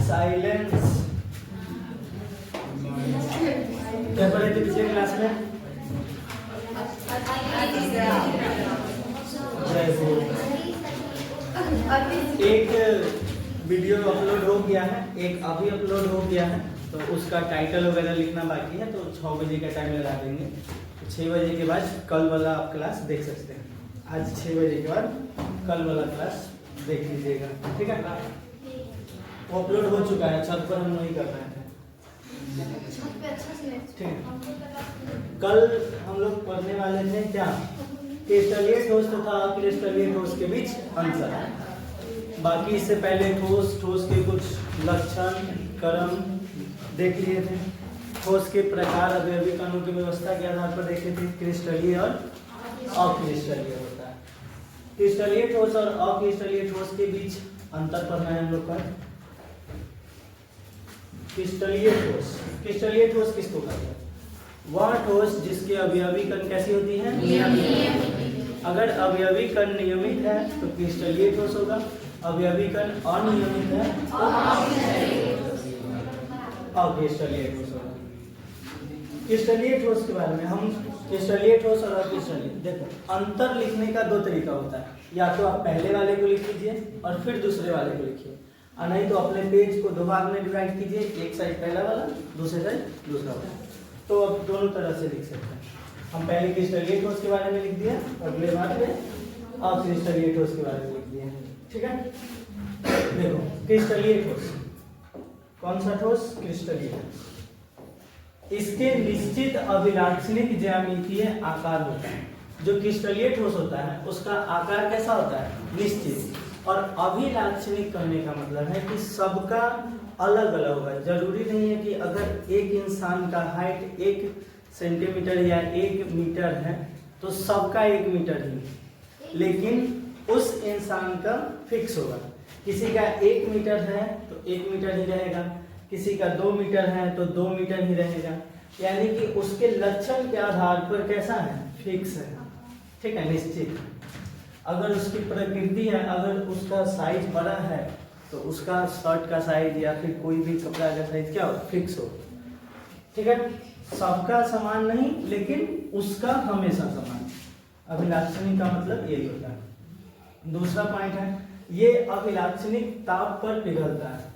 Silence. क्या पढ़े थे पिछले क्लास में? एक वीडियो अपलोड हो गया है, एक अभी अपलोड हो गया है, तो उसका टाइटल वगैरह लिखना बाकी है, तो 6 बजे का टाइम लगा देंगे। 6 बजे के बाद कल वाला आप क्लास देख सकते हैं। आज 6 बजे के बाद कल वाला क्लास देख लीजिएगा, ठीक है? वो अपलोड हो चुका है, छत पर हम नहीं कर रहे थे, ठीक है? कल हम लोग पढ़ने वाले थे क्या? क्रिस्टलीय ठोस तथा अक्रिस्टलीय ठोस के बीच अंतर। बाकी इससे पहले ठोस के कुछ लक्षण क्रम देख लिए थे। ठोस के प्रकार अवयवी कणों की व्यवस्था के आधार पर देखे थे। क्रिस्टलीय और अक्रिस्टलीय होता है। क्रिस्टलीय ठोस और अक्रिस्टलीय ठोस के बीच अंतर पढ़ना है हम लोग का। क्रिस्टलीय ठोस किसको कहते हैं? वह ठोस जिसके अवयवी कण कैसी होती हैं? अगर अवयवी कण नियमित है तो क्रिस्टलीय ठोस होगा, अवयवी कण अनियमित है तो अक्रिस्टलीय ठोस होगा। क्रिस्टलीय ठोस के बारे में हम क्रिस्टलीय ठोस और अक्रिस्टलीय देखो, अंतर लिखने का 2 तरीका होता है। या तो आप पहले वाले को लिख लीजिए और फिर दूसरे वाले को लिखिए, और नहीं तो अपने पेज को 2 भाग में डिवाइड कीजिए, एक साइड पहला वाला, दूसरे साइड दूसरा वाला। तो अब दोनों तरह से लिख सकते हैं। हम पहले क्रिस्टलीय ठोस के बारे में लिख दिया, अगले बार में अक्रिस्टलीय ठोस के बारे में लिख दिया, ठीक है? देखो, क्रिस्टलीय ठोस कौन सा ठोस? क्रिस्टलीय। इसके निश्चित अभिलाक्षणिक ज्यामितीय आकार होता है। जो क्रिस्टलीय ठोस होता है उसका आकार कैसा होता है? निश्चित। और अभिलाक्षणिक कहने का मतलब है कि सबका अलग अलग होगा। जरूरी नहीं है कि अगर एक इंसान का हाइट 1 सेंटीमीटर या 1 मीटर है तो सबका 1 मीटर ही, लेकिन उस इंसान का फिक्स होगा। किसी का 1 मीटर है तो 1 मीटर ही रहेगा, किसी का 2 मीटर है तो 2 मीटर ही रहेगा। यानी कि उसके लक्षण के आधार पर कैसा है? फिक्स है, ठीक है, निश्चित। अगर उसकी प्रकृति है, अगर उसका साइज बड़ा है तो उसका शर्ट का साइज या फिर कोई भी कपड़ा का साइज क्या हो? फिक्स हो, ठीक है? सबका समान नहीं, लेकिन उसका हमेशा समान। अभिलाक्षणिक का मतलब यही होता है। दूसरा पॉइंट है, ये अभिलाक्षणिक ताप पर पिघलता है।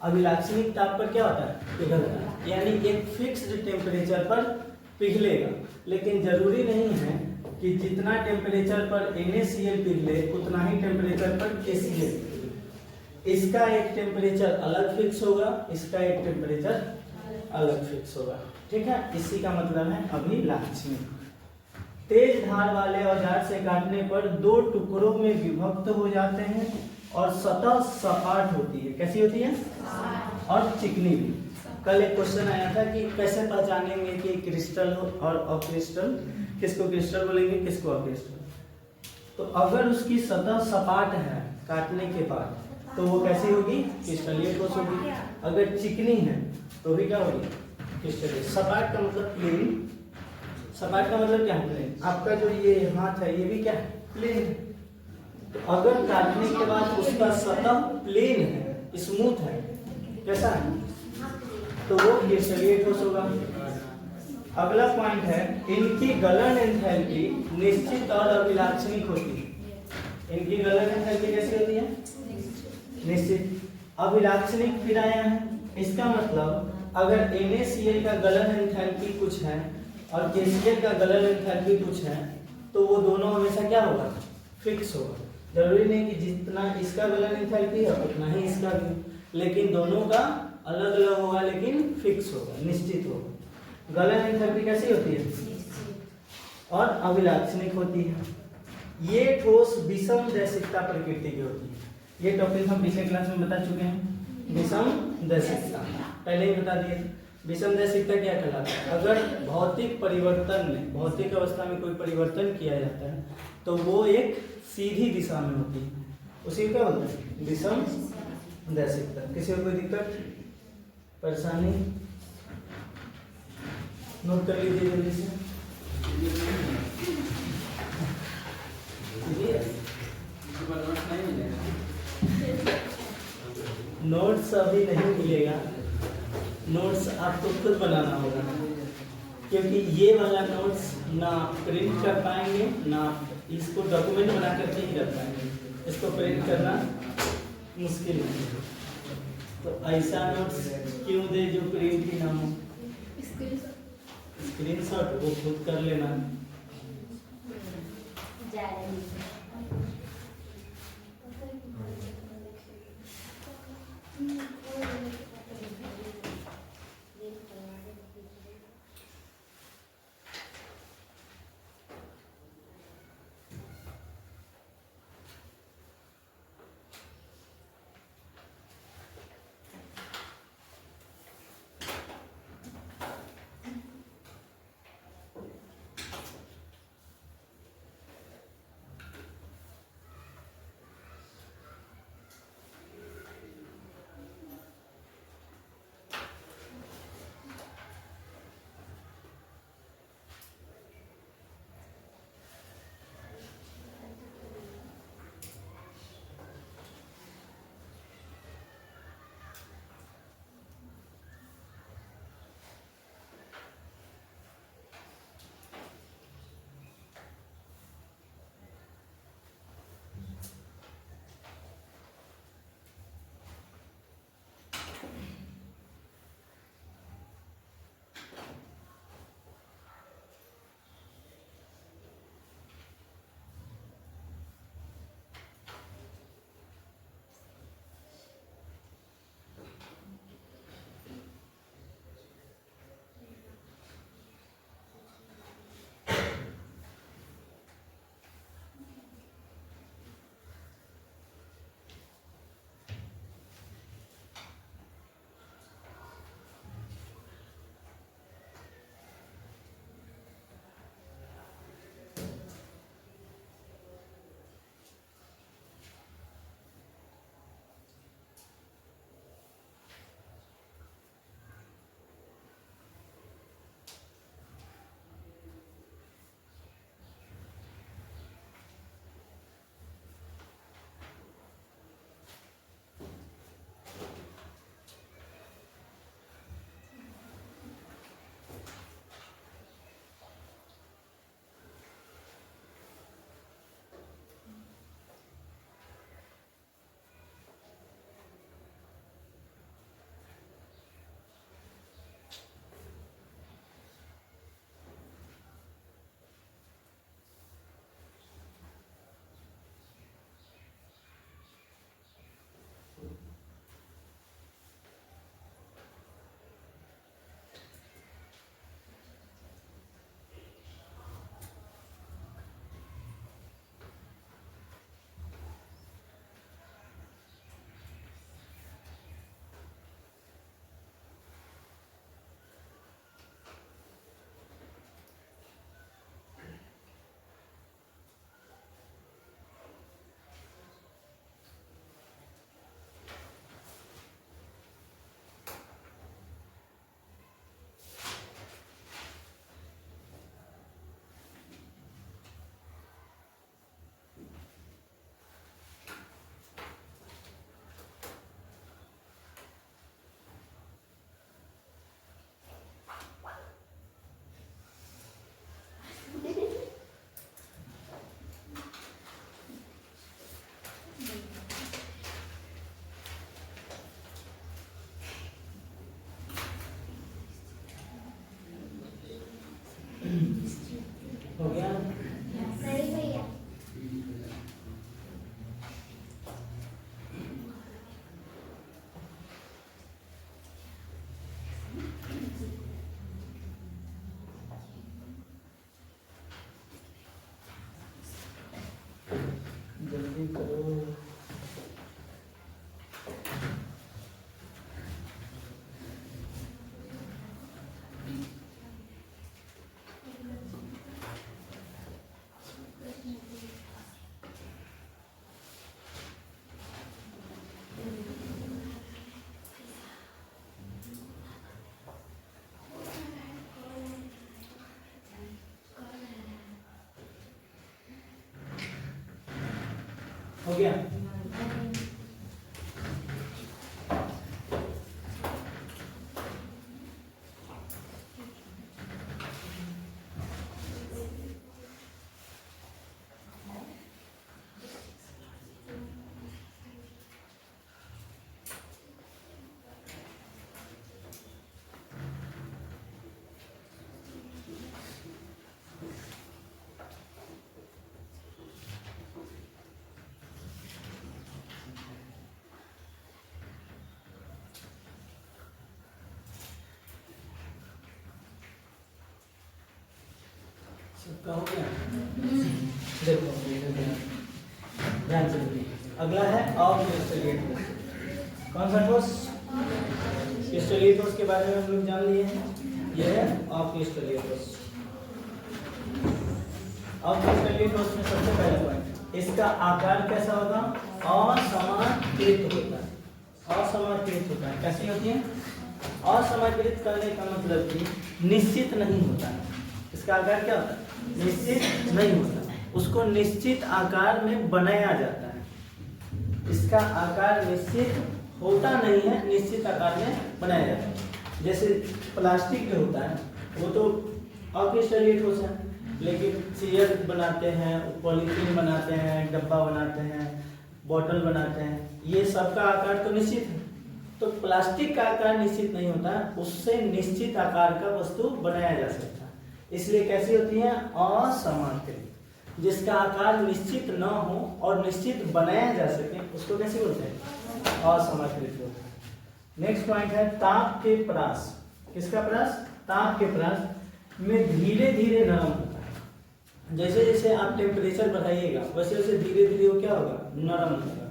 अभिलाक्षणिक ताप पर क्या होता है? पिघलता है, यानी एक फिक्स्ड टेम्परेचर पर पिघलेगा। लेकिन जरूरी नहीं है कि जितना टेम्परेचर पर NaCl पिघले उतना ही टेम्परेचर पर KCl पिघले। इसका एक टेम्परेचर अलग फिक्स होगा, इसका एक टेम्परेचर अलग फिक्स होगा, ठीक है? इसी का मतलब है अभिलाक्षणिक। तेज धार वाले औजार से काटने पर 2 टुकड़ों में विभक्त हो जाते हैं और सतह सपाट होती है। कैसी होती है? और चिकनी भी। कल एक क्वेश्चन आया था कि कैसे पहचानेंगे कि क्रिस्टल और अक्रिस्टल, किसको क्रिस्टल बोलेंगे, किसको अक्रिस्टल। तो अगर उसकी सतह सपाट है काटने के बाद तो वो कैसी होगी? क्रिस्टलीय ठोस होगी। अगर चिकनी है तो भी क्या होगी? क्रिस्टलीय। सपाट का मतलब प्लेन। सपाट का मतलब क्या है? प्लेन। आपका जो ये हाथ है ये भी क्या है? प्लेन है। तो अगर काटने के बाद उसका सतह प्लेन है, स्मूथ है, कैसा है? तो वो क्रिस्टलीय ठोस होगा। अगला पॉइंट है, इनकी गलन एंथैल्पी निश्चित और अभिलाक्षणिक होती है। इनकी गलन एंथैल्पी कैसी होती है? निश्चित। अभिलाक्षणिक फिर आया है, इसका मतलब अगर NaCl का गलन एंथैल्पी कुछ है और KCl का गलन एंथैल्पी कुछ है तो वो दोनों हमेशा क्या होगा? फिक्स होगा। जरूरी नहीं कि जितना इसका गलन एंथैल्पी है उतना ही इसका भी, लेकिन दोनों का अलग अलग होगा, लेकिन फिक्स होगा, निश्चित होगा। गलन एंथैल्पी कैसी होती है? और अभिलाक्षणिक होती है। ये ठोस विषम दैशिकता प्रकृति की होती है। ये टॉपिक हम पिछले क्लास में बता चुके हैं। विषम दैशिकता पहले ही बता दिए। विषम दैशिकता क्या कहलाता है? अगर भौतिक परिवर्तन में, भौतिक अवस्था में कोई परिवर्तन किया जाता है तो वो एक सीधी दिशा में होती है, उसी को क्या बोलते हैं? विषम दैशिकता। किसी को कोई दिक्कत, परेशानी? नोट कर लीजिए जल्दी से। नहीं मिलेगा। नोट्स अभी नहीं मिलेगा, नोट्स आपको खुद बनाना होगा, क्योंकि ये वाला नोट्स ना आप प्रिंट कर पाएंगे, ना आप इसको डॉक्यूमेंट बना करके ही रख पाएंगे, इसको प्रिंट करना मुश्किल है। तो ऐसा नोट्स क्यों दे जो प्रिंट ही ना हो? स्क्रीनशॉट वो खुद कर लेना। हो गया? जल्दी करो। हो गया? सबका हो गया? देखो ध्यान से देखिए, अगला है अक्रिस्टलीय ठोस। कौन सा ठोस? क्रिस्टलीय ठोस के बारे में हम लोग जान लिए हैं, यह है अक्रिस्टलीय ठोस। अक्रिस्टलीय ठोस में सबसे पहला पॉइंट, इसका आकार कैसा होगा? असमाकृत होता है। असमाकृत होता है। कैसी होती है? असमाकृत करने का मतलब कि निश्चित नहीं होता है। इसका आकार क्या होता है? निश्चित नहीं होता। उसको निश्चित आकार में बनाया जाता है। इसका आकार निश्चित होता नहीं है, निश्चित आकार में बनाया जाता है। जैसे प्लास्टिक जो होता है वो तो अक्रिस्टलीय ठोस है, लेकिन चेयर बनाते हैं, पॉलीथीन बनाते हैं, डब्बा बनाते हैं, बोतल बनाते हैं, ये सबका आकार तो निश्चित है। तो प्लास्टिक का आकार निश्चित नहीं होता, उससे निश्चित आकार का वस्तु बनाया जा सकता है। इसलिए कैसी होती है? असमाकृत। जिसका आकार निश्चित न हो और निश्चित बनाया जा सके उसको कैसे बोलते हैं? असमाकृत होता है। नेक्स्ट पॉइंट है ताप के परास। किसका परास? ताप के परास में धीरे धीरे नरम होता है। जैसे जैसे आप टेम्परेचर बढ़ाइएगा वैसे वैसे धीरे धीरे वो क्या होगा? नरम होगा।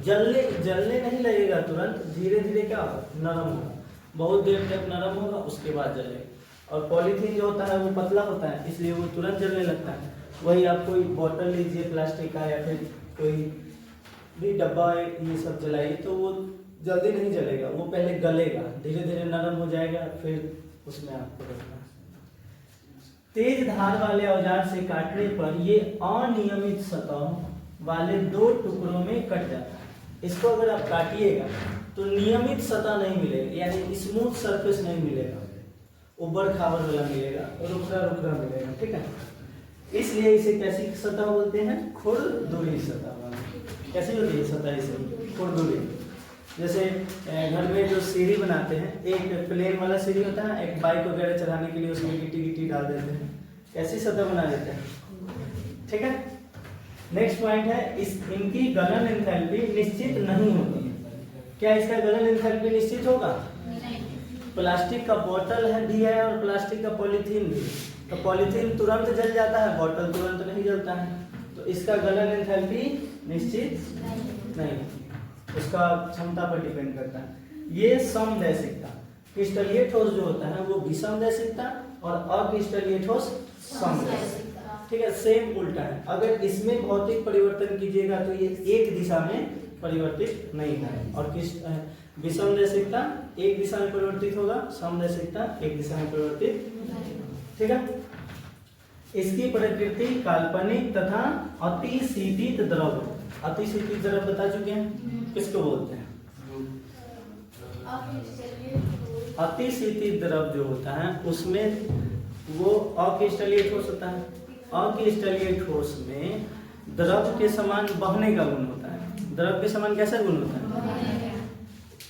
जलने नहीं लगेगा तुरंत, धीरे धीरे क्या होगा? नरम होगा। बहुत देर तक नरम होगा, उसके बाद जलेगा। और पॉलीथीन जो होता है वो पतला होता है, इसलिए वो तुरंत जलने लगता है। वही आप कोई बोतल लीजिए प्लास्टिक का या फिर कोई भी डब्बा ये सब जलाइए तो वो जल्दी नहीं जलेगा, वो पहले गलेगा, धीरे धीरे नरम हो जाएगा, फिर उसमें आपको रखना। तेज धार वाले औजार से काटने पर ये अनियमित सतह वाले दो टुकड़ों में कट जाता है। इसको अगर आप काटिएगा तो नियमित सतह नहीं मिलेगा, यानी स्मूथ सरफेस नहीं मिलेगा, उबड़ खाबड़ वाला मिलेगा, रुखरा रुखरा मिलेगा। ठीक है, इसलिए इसे कैसी सतह बोलते हैं? खुरदुरी सतह वाली। कैसी होती है सतह? इसे खुरदुरी। जैसे घर में जो सीढ़ी बनाते हैं, एक प्लेन वाला सीढ़ी होता है, एक बाइक वगैरह चलाने के लिए उसमें गिट्टी गिट्टी डाल देते हैं, कैसी सतह बना देते हैं। ठीक है, नेक्स्ट पॉइंट है इनकी गलन एंथैल्पी निश्चित नहीं होती है। क्या इसका गलन एंथैल्पी निश्चित होगा? प्लास्टिक का बोतल भी है और प्लास्टिक का पॉलीथीन भी। तो पॉलीथीन तुरंत जल जाता है, बोतल तुरंत नहीं जलता है, तो इसका गलन एंथैल्पी निश्चित नहीं, उसका क्षमता पर डिपेंड करता है। ये समदैशिकता, क्रिस्टलीय ठोस जो होता है वो विषमदैशिकता और अक्रिस्टलीय ठोस समदैशिक। ठीक है, सेम उल्टा है। अगर इसमें भौतिक परिवर्तन कीजिएगा तो ये एक दिशा में परिवर्तित नहीं है, और विषमदैशिकता एक दिशा में परिवर्तित होगा, समदैशिकता एक दिशा में परिवर्तित। ठीक है, इसकी प्रकृति काल्पनिक तथा अतिशीतित द्रव। अतिशीतित द्रव बता चुके हैं, किसको बोलते हैं? अतिशीतित द्रव जो होता है उसमें वो अक्रिस्टलीय ठोस होता है। अक्रिस्टलीय ठोस में द्रव के समान बहने का गुण होता है। द्रव के समान कैसा गुण होता है?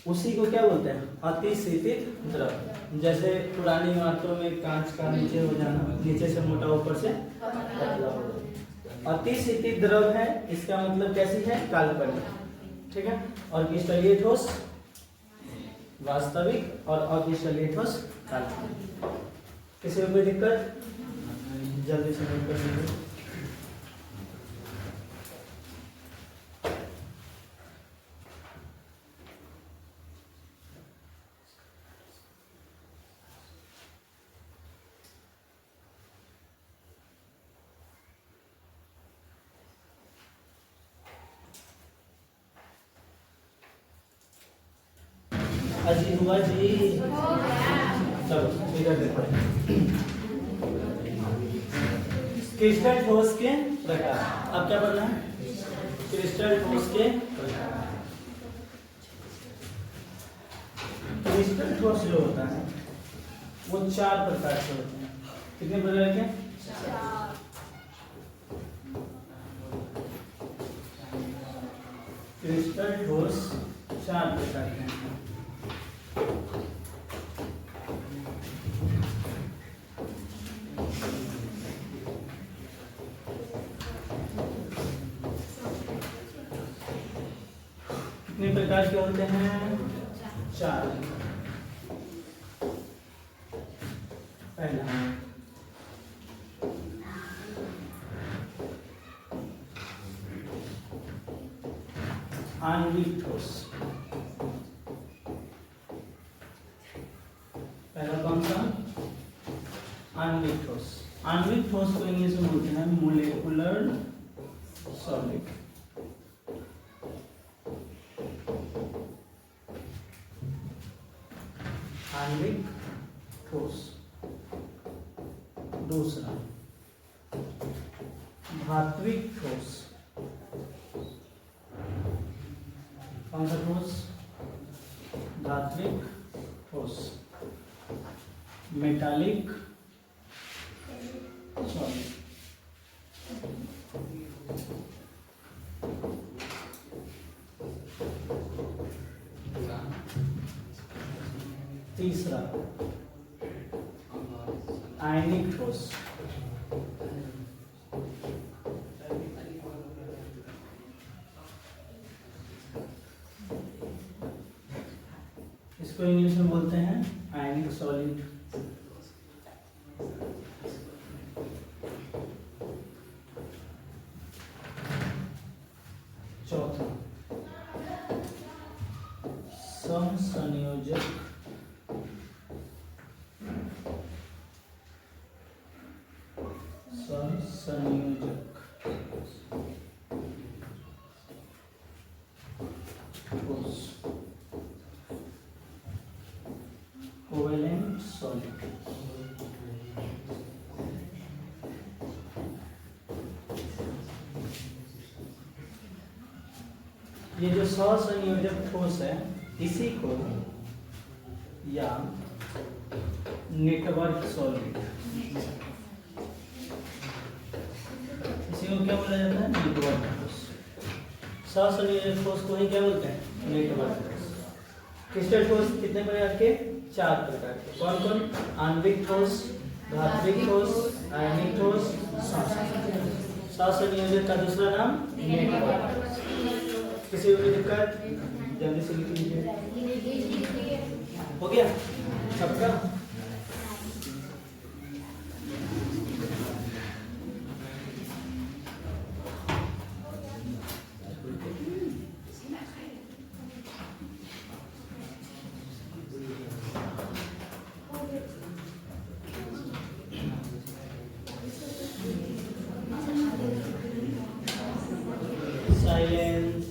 उसी को क्या बोलते हैं? अतिशीतित द्रव। जैसे पुरानी इमारतों में कांच का नीचे हो जाना, नीचे से मोटा ऊपर से पतला हो जाना, अतिशीतित द्रव है। इसका मतलब कैसी है? काल्पनिक। ठीक है, और क्रिस्टलीय ठोस वास्तविक और अक्रिस्टलीय ठोस काल्पनिक। किसी को कोई दिक्कत? जल्दी से नोट कर लीजिए। अजी हुआ जी, चलो इधर देखो। क्रिस्टल ठोस के प्रकार। अब क्या पढ़ना है? क्रिस्टल ठोस के प्रकार। क्रिस्टल ठोस जो होता है वो 4 प्रकार के होते हैं। कितने प्रकार के? 4। क्रिस्टल ठोस 4 प्रकार के हैं। कितने प्रकार के होते हैं? 4। पहला आणविक ठोस। पहला कौन सा? आणविक ठोस। आणविक ठोस को इंग्लिश में बोलते हैं मोलेकुलर सॉलिड। आणविक ठोस। दूसरा धात्विक ठोस। कौन सा ठोस? धात्विक ठोस। Metallic solid. तीसरा आयनिक ठोस। इसको इंग्लिश में बोलते हैं आयनिक सॉलिड। चौथा समसंयोजक। समसंयोजक ठोस। Covalent solid. ये जो सहसंयोजक ठोस है इसी को या नेटवर्क सॉलिड, इसी को क्या बोला जाता है? नेटवर्क ठोस। सहसंयोजक ठोस को ही क्या बोलते हैं? नेटवर्क ठोस। क्रिस्टल ठोस कितने प्रकार के? 4 प्रकार के। कौन कौन? आणविक ठोस, धात्विक ठोस, आयनिक ठोस, सहसंयोजक का दूसरा नाम नेटवर्क। किसी को दिक्कत? जल्दी से लिख लीजिए। हो गया सबका? साइलेंस।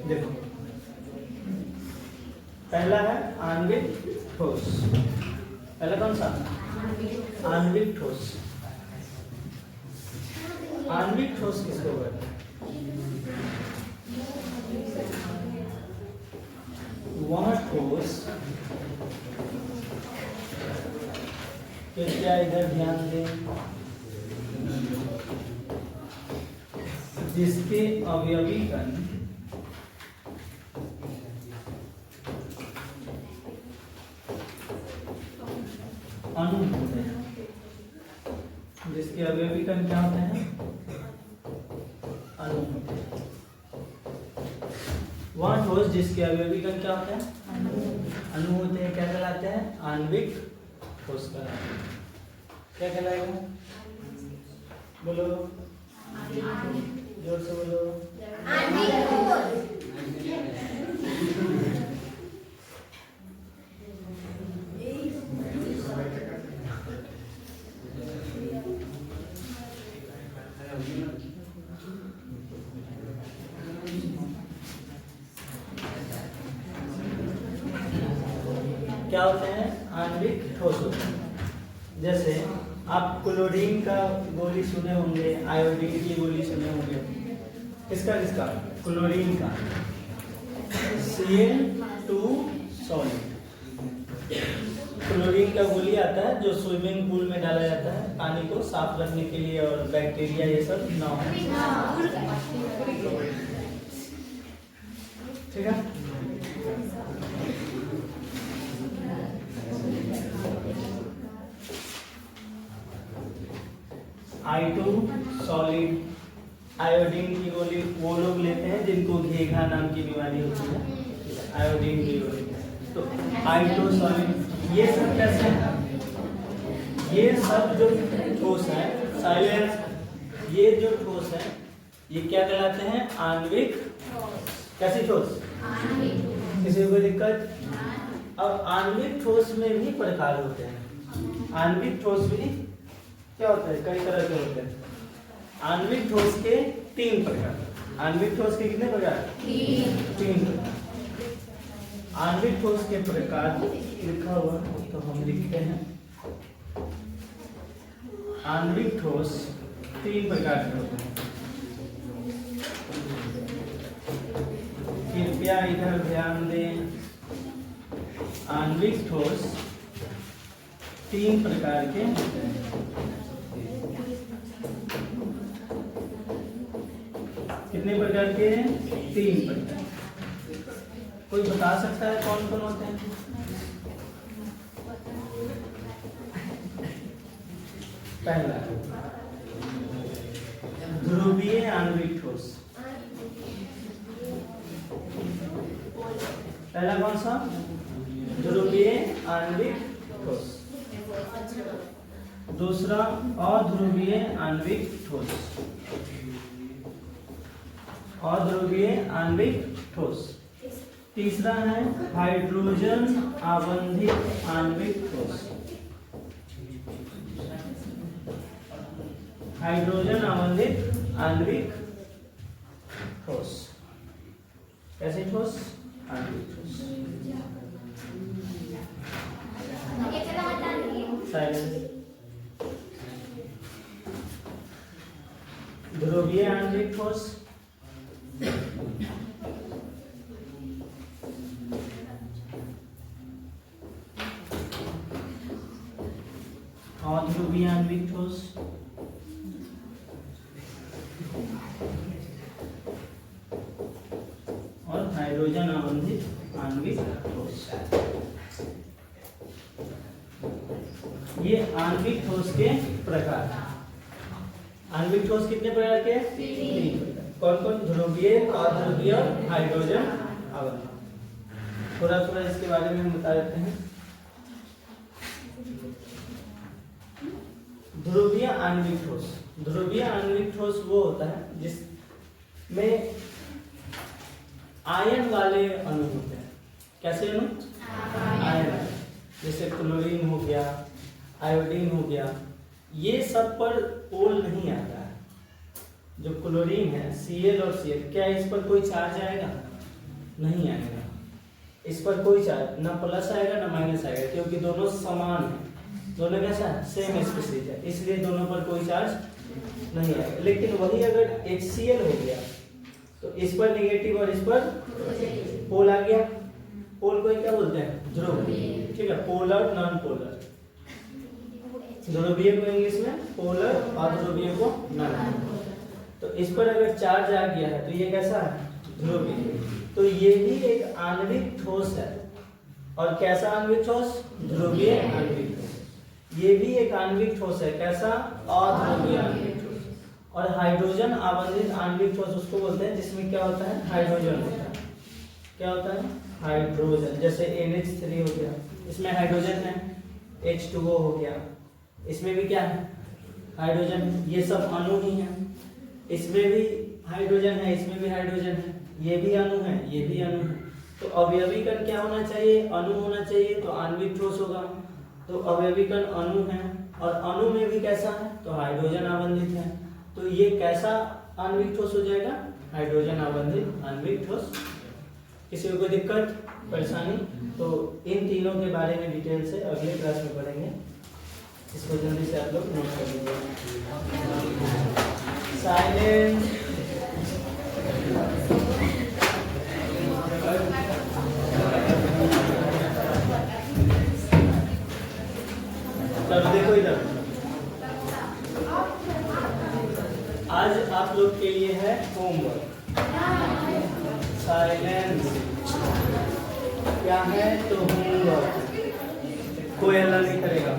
देखो पहला है आणविक ठोस। पहला कौन सा? आणविक ठोस। आणविक ठोस किसको कहते हैं? वह ठोस, क्या इधर ध्यान दें, जिसके अवयवी कण अणु होते हैं। जिसके अवयवी कण क्या होते हैं? अणु होते हैं। वह ठोस जिसके अवयवी कण क्या होते हैं? अणु होते हैं। क्या कहलाते हैं? आणविक ठोस कहलाते हैं। क्या कहलाएगा? बोलो जोर से बोलो। क्या होते हैं? आणविक ठोस होते हैं। जैसे आप क्लोरीन का गोली सुने होंगे, आयोडीन की गोली सुने होंगे। किसका किसका? क्लोरीन का। Cl2 solid. क्लोरीन का गोली आता है जो स्विमिंग पूल में डाला जाता है पानी को साफ रखने के लिए और बैक्टीरिया ये सब ना हो। ठीक है। I2 solid. आयोडीन की गोली वो लोग लेते हैं जिनको घेघा नाम की बीमारी होती है, आयोडीन की गोली। तो I2 सॉलिड। ये सब कैसे है? ये सब जो ठोस है, साइलेंस, ये जो ठोस है ये क्या कहलाते हैं? आणविक। कैसी ठोस? किसी को दिक्कत? अब आणविक ठोस में भी प्रकार होते हैं। आणविक ठोस भी क्या होता है? कई तरह के होते हैं। आणविक ठोस के 3 प्रकार। आणविक ठोस के कितने प्रकार? 3 प्रकार। आणविक ठोस के प्रकार लिखा हुआ तो हम लिखते हैं। आणविक ठोस 3 प्रकार के होते हैं। कृपया इधर ध्यान दें। आणविक ठोस 3 प्रकार के होते हैं। कितने प्रकार के हैं? 3 प्रकार। कोई बता सकता है कौन कौन होते हैं? पहला ध्रुवीय आणविक ठोस। पहला कौन सा? ध्रुवीय आणविक ठोस। दूसरा अध्रुवीय आणविक ठोस। अध्रुवीय आणविक ठोस। तीसरा है हाइड्रोजन आबंधित आणविक ठोस। हाइड्रोजन आबंधित आणविक ठोस। कैसे ठोस? आणविक ठोस। ध्रुवीय आणविक ठोस, अध्रुवीय आणविक ठोस, और हाइड्रोजन आबंधित आणविक ठोस। ये आणविक ठोस के प्रकार। आणविक ठोस कितने प्रकार के? 3 प्रकार। कौन कौन? ध्रुवीय, अध्रुवीय, हाइड्रोजन आबंधित। थोड़ा थोड़ा इसके बारे में हम बता देते हैं। ध्रुवीय आणविक ठोस। ध्रुवीय आणविक ठोस वो होता है जिसमें आयन वाले अणु होते हैं। कैसे अणु? आयन। जैसे क्लोरीन हो गया, आयोडीन हो गया, ये सब पर पोल नहीं आता है। जो क्लोरीन है Cl और Cl, क्या इस पर कोई चार्ज आएगा? नहीं आएगा। इस पर कोई चार्ज ना प्लस आएगा ना माइनस आएगा, क्योंकि दोनों समान है। दोनों कैसा है? सेम स्पीशीज है, इसलिए दोनों पर कोई चार्ज नहीं आएगा। लेकिन वही अगर HCl हो गया तो इस पर नेगेटिव और इस पर पोल आ गया। पोल को क्या बोलते हैं? ध्रुव। ठीक है, पोलर, नॉन पोलर। ध्रुवीय को इंग्लिश में पोलर, अध्रुवीय को नॉन। तो इस पर अगर चार्ज आ गया है तो ये कैसा है? ध्रुवीय। तो ये भी एक आणविक ठोस है। और कैसा आणविक ठोस? ध्रुवीय आणविक ठोस। ये भी एक आणविक ठोस है। कैसा? अध्रुवीय आणविक ठोस। और हाइड्रोजन आबंधित आणविक ठोस उसको बोलते हैं जिसमें क्या होता है? हाइड्रोजन होता है। क्या होता है? हाइड्रोजन। जैसे NH3 हो गया, इसमें हाइड्रोजन है। H2O हो गया, इसमें भी क्या है? हाइड्रोजन। ये सब अणु ही हैं। इसमें भी हाइड्रोजन है, इसमें भी हाइड्रोजन है। ये भी अणु है, ये भी अणु है। तो अवयवी कण क्या होना चाहिए? अणु होना चाहिए, तो आणविक ठोस होगा। तो अवयवी कण अणु है, और अणु में भी कैसा है? तो हाइड्रोजन आबंधित है। तो ये कैसा आणविक ठोस हो जाएगा? हाइड्रोजन आबंधित आणविक ठोस। किसी को कोई दिक्कत, परेशानी? तो इन तीनों के बारे में डिटेल से अगले क्लास में पढ़ेंगे। इसको जल्दी से आप लोग नोट कर लीजिए। साइलेंस। चलो देखो इधर, आज आप लोग के लिए है होमवर्क। साइलेंस। क्या है? तो होमवर्क। कोई हल्ला नहीं करेगा।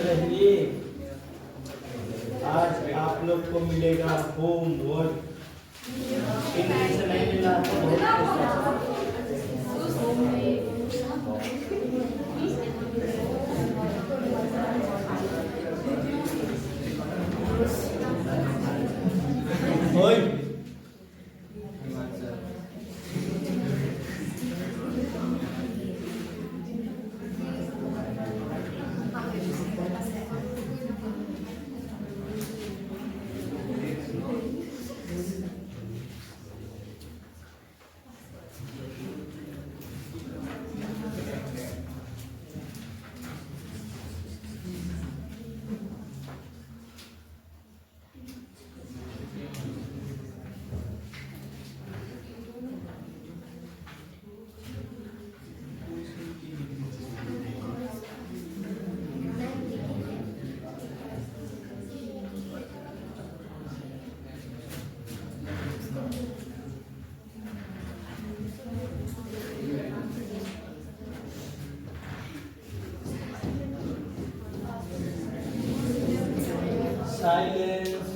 रहिए। आज आप लोग को मिलेगा होमवर्क। इन दिन से नहीं मिला तो बहुत साइलेंस।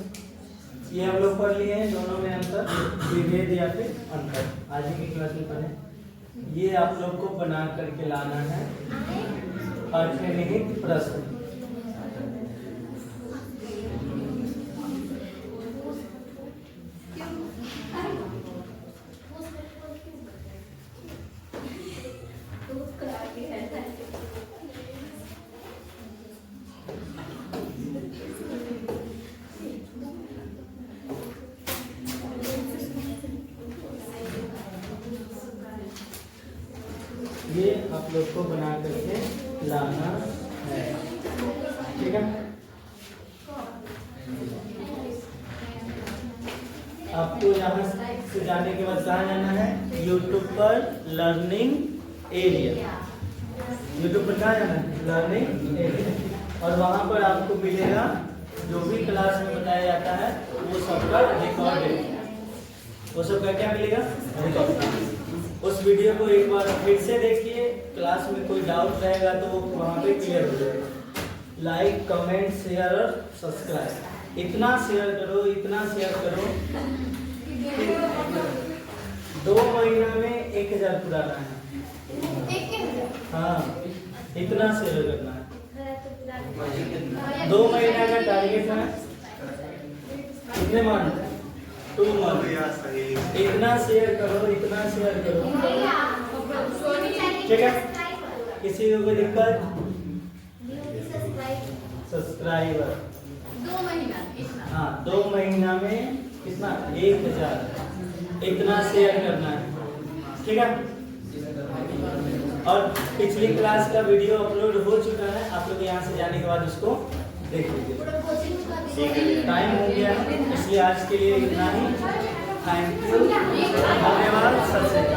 ये हम लोग पढ़ लिए हैं दोनों में अंतर, विभेद या फिर अंतर। आज की क्लास में पढ़े। ये आप लोग को बना करके लाना है अर्थनिहित प्रश्न। ये आप लोग को बना करके लाना है, ठीक है। आपको यहाँ से जाने के बाद कहाँ जाना है? YouTube पर लर्निंग एरिया। YouTube पर कहाँ जाना है? Learning area. और वहाँ पर आपको मिलेगा जो भी क्लास में बताया जाता है वो सबका रिकॉर्डेड। वो सबका क्या मिलेगा? रिकॉर्ड। उस वीडियो को एक बार फिर से देखिए, क्लास में कोई डाउट रहेगा तो वो वहाँ पे क्लियर हो जाएगा। लाइक, कमेंट, शेयर और सब्सक्राइब। इतना शेयर करो, इतना शेयर करो। 2 महीना में 1000 पुराना है। हाँ, इतना शेयर करना है। 2 महीना का टारगेट है। कितने मंथ? 2 मंथ। इतना शेयर करो, इतना शेयर करो, ठीक है। किसी को कोई दिक्कत? सब्सक्राइबर 2 महीना। हाँ, 2 महीना में कितना? 1000। इतना शेयर करना है, ठीक है। और पिछली क्लास का वीडियो अपलोड हो चुका है, आप लोग यहाँ से जाने के बाद उसको देख लीजिए। टाइम हो गया है, इसलिए आज के लिए इतना ही। थैंक यू, धन्यवाद, सत श्री अकाल।